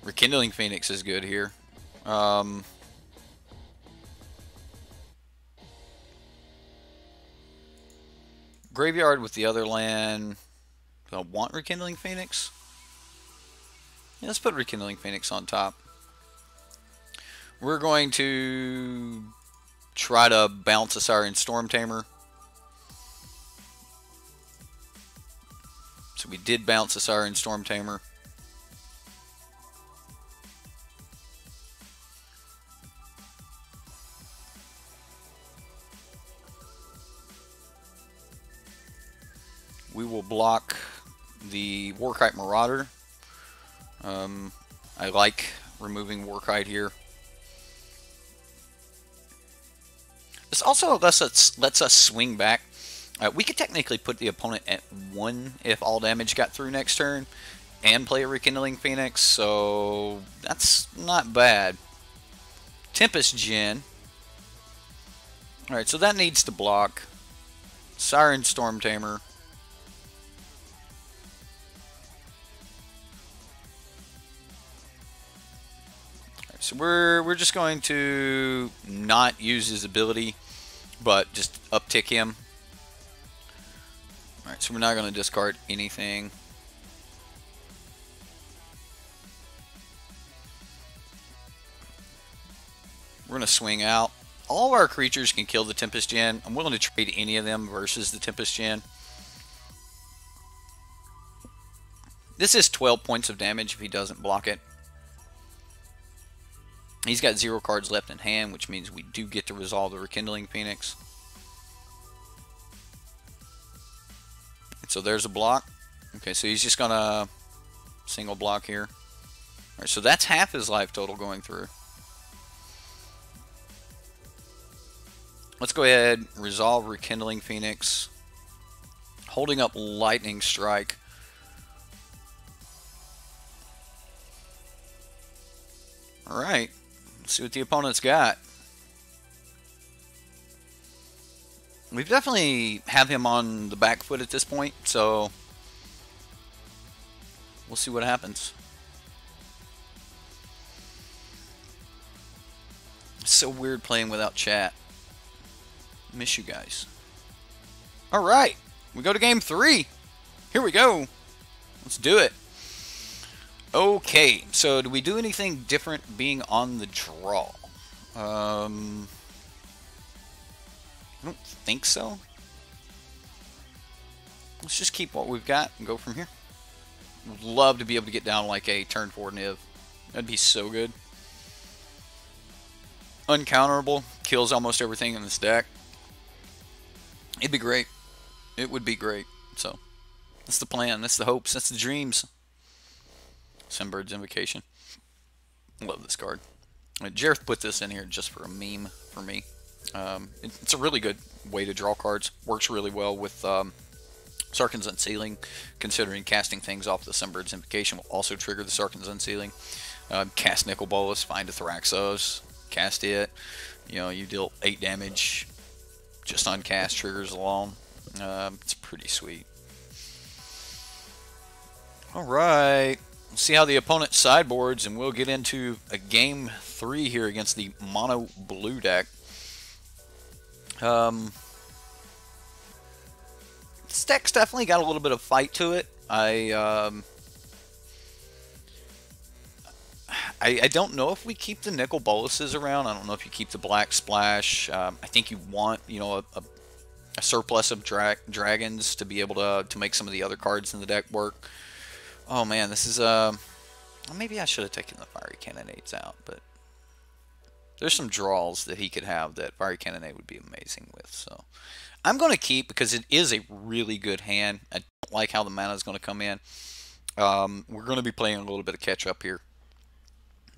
Speaker 1: Rekindling Phoenix is good here. Graveyard with the other land. Do I want Rekindling Phoenix? Yeah, let's put Rekindling Phoenix on top. We're going to try to bounce a Siren Storm Tamer. So we did bounce a Siren Storm Tamer. We will block the Warkite Marauder. I like removing Warkite here. This also lets us swing back. We could technically put the opponent at 1 if all damage got through next turn and play a Rekindling Phoenix, so that's not bad. Tempest Djinn. Alright, so that needs to block. Siren Storm Tamer. Alright, so we're just going to not use his ability, but just uptick him. Alright, so we're not going to discard anything. We're going to swing out. All of our creatures can kill the Tempest Djinn. I'm willing to trade any of them versus the Tempest Djinn. This is 12 points of damage if he doesn't block it. He's got 0 cards left in hand, which means we do get to resolve the Rekindling Phoenix. So there's a block. Okay, so he's just gonna single block here. Alright, so that's half his life total going through. Let's go ahead, resolve Rekindling Phoenix. Holding up Lightning Strike. Alright, let's see what the opponent's got. We definitely have him on the back foot at this point, so we'll see what happens. It's so weird playing without chat. Miss you guys. Alright, we go to game 3. Here we go. Let's do it. Okay, so do we do anything different being on the draw? I don't think so. Let's just keep what we've got and go from here. Would love to be able to get down like a turn 4 Niv. That'd be so good. Uncounterable. Kills almost everything in this deck. It'd be great. It would be great. So, that's the plan. That's the hopes. That's the dreams. Sunbird's Invocation. Love this card. Jareth put this in here just for a meme for me. It's a really good way to draw cards. Works really well with Sarkhan's Unsealing, considering casting things off the Sunbird's Invocation will also trigger the Sarkhan's Unsealing. Cast Nicol Bolas, find a Thraxos, cast it. You know, you deal 8 damage just on cast triggers alone. It's pretty sweet. All right. Let's see how the opponent sideboards, and we'll get into a game 3 here against the mono blue deck. This deck's definitely got a little bit of fight to it. I don't know if we keep the nickel boluses around. I don't know if you keep the black splash. I think you want, you know, a surplus of dragons to be able to make some of the other cards in the deck work. Oh man, this is maybe I should have taken the fiery cannonades out, but there's some draws that he could have that fiery cannonade would be amazing with. So I'm going to keep because it is a really good hand. I don't like how the mana is going to come in. We're going to be playing a little bit of catch up here.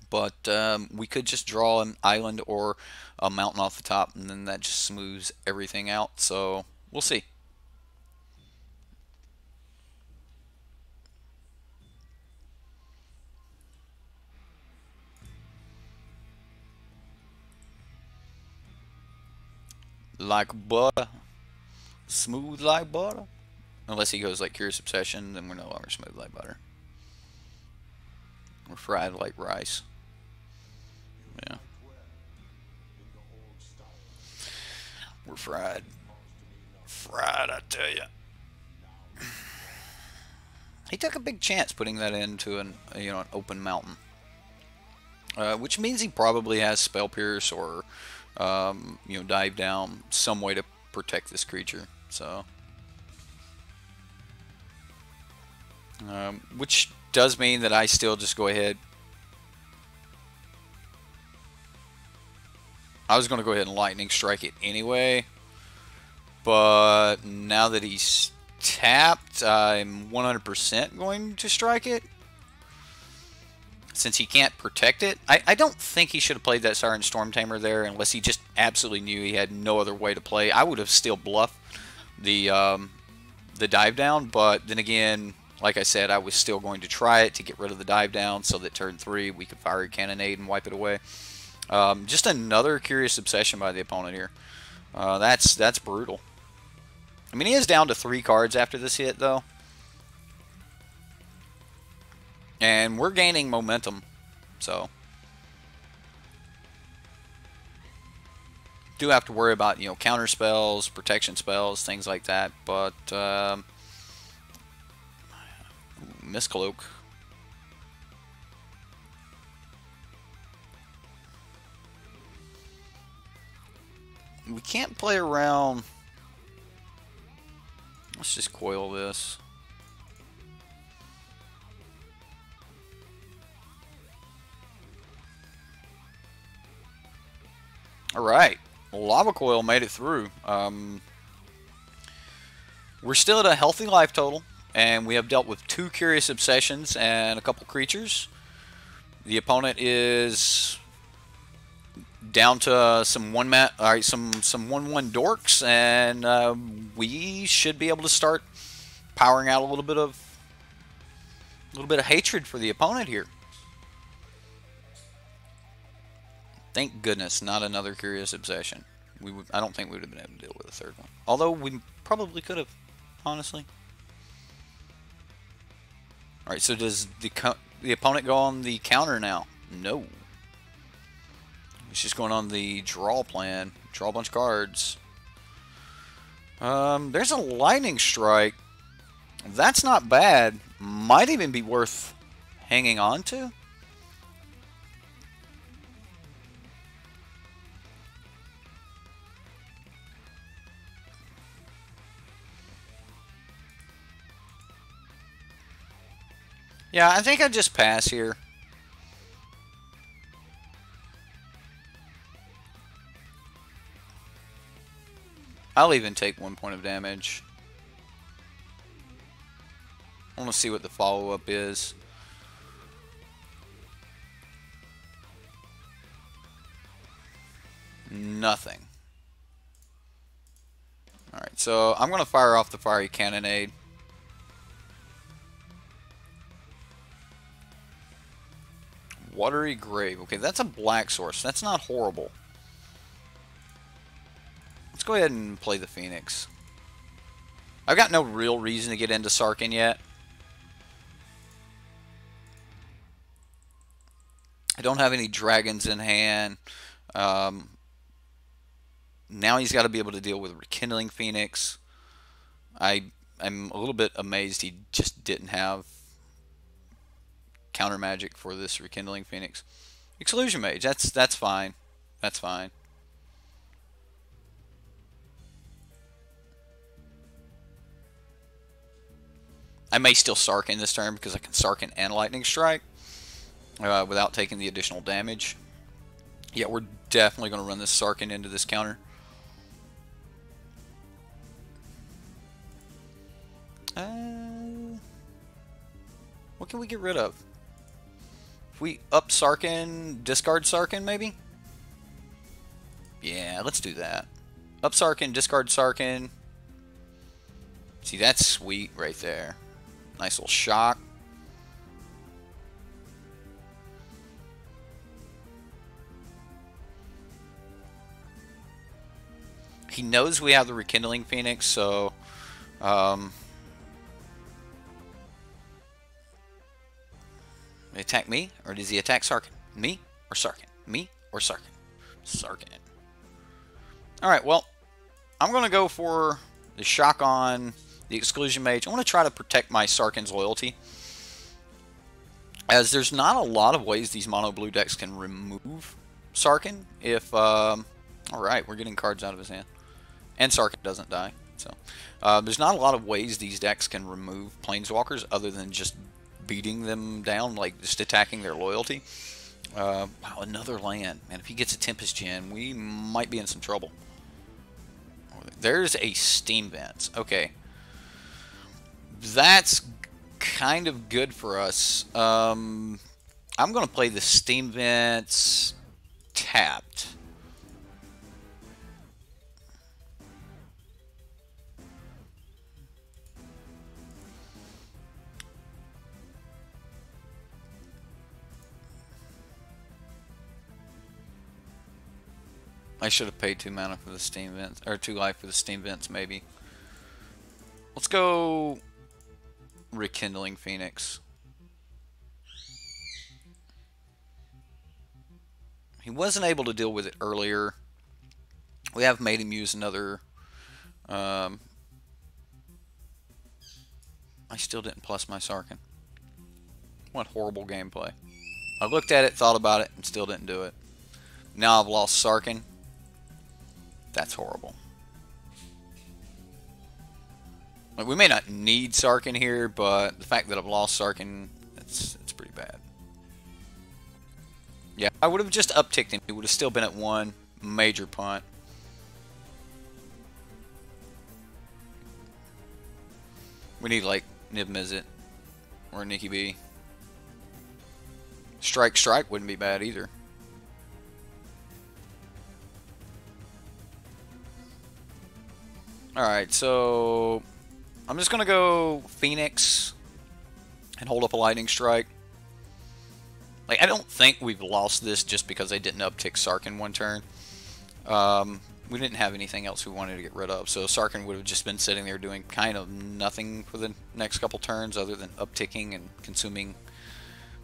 Speaker 1: But we could just draw an island or a mountain off the top, and then that just smooths everything out. So we'll see. Like butter. Smooth like butter. Unless he goes like Curious Obsession, then we're no longer smooth like butter. We're fried like rice. Yeah. We're fried. Fried, I tell you. He took a big chance putting that into an open mountain, which means he probably has Spell Pierce or Dive Down, some way to protect this creature. So, which does mean that I still just go ahead. I was going to go ahead and Lightning Strike it anyway, but now that he's tapped, I'm 100% going to strike it. Since he can't protect it, I don't think he should have played that Siren Storm Tamer there unless he just absolutely knew he had no other way to play. I would have still bluffed the dive down, but then again, like I said, I was still going to try it to get rid of the dive down so that turn 3 we could fire a cannonade and wipe it away. Just another Curious Obsession by the opponent here. That's brutal. I mean, he is down to 3 cards after this hit, though. And we're gaining momentum, so do have to worry about, counter spells, protection spells, things like that, but Miscloak. We can't play around. Let's just coil this. Alright, Lava Coil made it through. We're still at a healthy life total, and we have dealt with 2 Curious Obsessions and a couple creatures. The opponent is down to some some 1/1 dorks, and we should be able to start powering out a little bit of hatred for the opponent here. Thank goodness, not another Curious Obsession. I don't think we would have been able to deal with a third one. Although we probably could have, honestly. All right, so does the opponent go on the counter now? No. It's just going on the draw plan. Draw a bunch of cards. There's a Lightning Strike. That's not bad. Might even be worth hanging on to. Yeah, I think I'd just pass here. I'll even take 1 point of damage. I want to see what the follow-up is. Nothing. Alright, so I'm going to fire off the Fiery Cannonade. Watery Grave. Okay, that's a black source. That's not horrible. Let's go ahead and play the Phoenix. I've got no real reason to get into Sarkhan yet. I don't have any dragons in hand. Now he's got to be able to deal with Rekindling Phoenix. I'm a little bit amazed he just didn't have counter magic for this Rekindling Phoenix. Exclusion Mage, that's fine. That's fine. I may still Sarkhan this turn because I can Sarkhan and Lightning Strike without taking the additional damage. Yeah, we're definitely going to run this Sarkhan into this counter. What can we get rid of? If we up Sarkhan, discard Sarkhan maybe? Yeah, let's do that. Up Sarkhan, discard Sarkhan. See, that's sweet right there. Nice little shock. He knows we have the Rekindling Phoenix, so attack me, or does he attack Sarkhan? Me or Sarkhan? Me or Sarkhan? Sarkhan. Alright, well, I'm going to go for the shock on the Exclusion Mage. I want to try to protect my Sarkhan's loyalty, as there's not a lot of ways these mono blue decks can remove Sarkhan. If alright, we're getting cards out of his hand, and Sarkhan doesn't die. So there's not a lot of ways these decks can remove Planeswalkers other than just beating them down, like just attacking their loyalty. Wow, another land. Man, if he gets a Tempest Gen, we might be in some trouble. There's a Steam Vents. Okay. That's kind of good for us. I'm going to play the Steam Vents tapped. I should have paid 2 mana for the Steam Vents, or 2 life for the Steam Vents, maybe. Let's go Rekindling Phoenix. He wasn't able to deal with it earlier. We have made him use another. I still didn't plus my Sarkhan. What horrible gameplay. I looked at it, thought about it, and still didn't do it. Now I've lost Sarkhan. That's horrible. Like, we may not need Sarkhan here, but the fact that I've lost Sarkhan, it's pretty bad. Yeah, I would have just upticked him. He would have still been at 1. Major punt. We need, like, niv-mizzet or Nikki B. Strike wouldn't be bad either. Alright, so I'm just going to go Phoenix and hold up a Lightning Strike. Like, I don't think we've lost this just because I didn't uptick Sarkhan one turn. We didn't have anything else we wanted to get rid of, so Sarkhan would have just been sitting there doing kind of nothing for the next couple turns other than upticking and consuming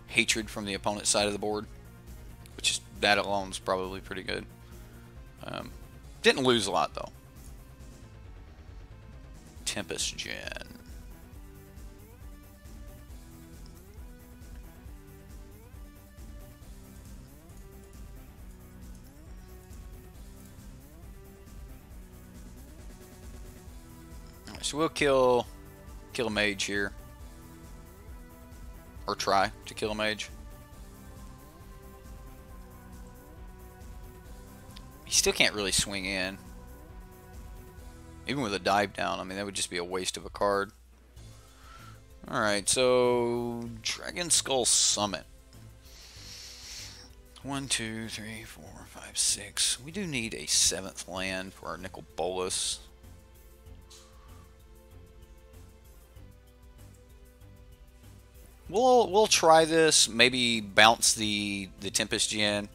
Speaker 1: hatred from the opponent's side of the board, which is, that alone is probably pretty good. Didn't lose a lot, though. Tempest Gen. Alright, so we'll kill a mage here. Or try to kill a mage. He still can't really swing in. Even with a dive down, I mean, that would just be a waste of a card. Alright, so Dragon Skull Summit. 1, 2, 3, 4, 5, 6. We do need a 7th land for our Nicol Bolas. We'll try this. Maybe bounce the Tempest Gen.